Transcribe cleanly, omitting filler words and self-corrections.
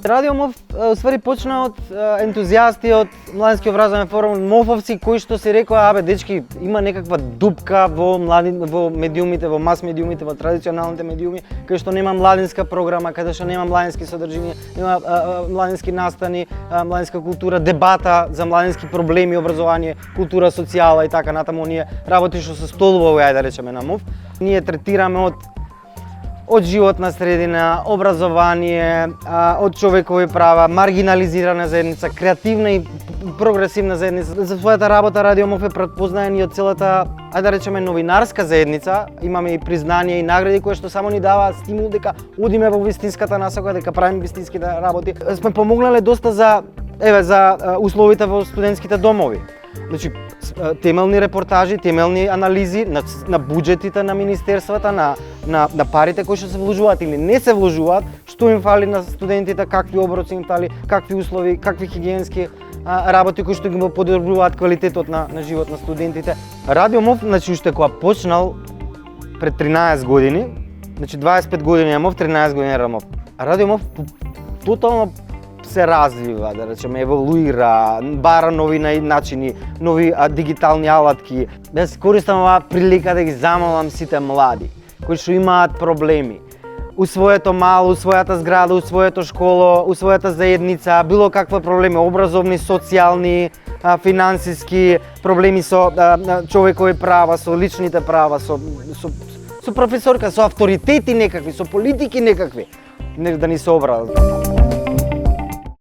Радио МОВ усвари почна од ентузијасти од Младински образовен форум, мофовци кои што се рекоа, дечки, има некаква дупка во медиумите, во мас медиумите, во традиционалните медиуми, каде што нема младинска програма, каде што нема младински содржини, нема младински настани, младинска култура, дебата за младински проблеми, образование, култура, социјала и така натаму. Ние работи што се столува, да речеме, на МОВ. Ние третираме од животна средина, образование, од човекови права, маргинализирана заедница, креативна и прогресивна заедница. За својата работа Радио МОВ е претпознаен и од целата, да речеме, новинарска заедница. Имаме и признание и награди кои што само ни даваат стимул дека одиме во вистинската насока, дека правиме вистинските работи. Сме помогнале доста за условите во студентските домови. Значи, темелни репортажи, темелни анализи на буџетите на министерствата, на парите кои што се вложуваат или не се вложуваат, што им фали на студентите, какви оброци им фали, какви услови, какви хигиенски работи кои што ги подобруваат квалитетот на живот на студентите. Радио МОВ, значи, уште кога почнал пред 13 години, значи 25 години е МОВ, 13 години е МОВ. Радио МОВ тотално се развива, да речеме, еволуира, бара нови начини, нови дигитални алатки. Да се користам оваа прилика да ги замолам сите млади кои што имаат проблеми у своето мало, у својата зграда, у своето школо, у својата заедница, било каква проблеми, образовни, социјални, финансиски, проблеми со човекови права, со личните права, со професорка, со авторитети некакви, со политики некакви, да ни се обратат.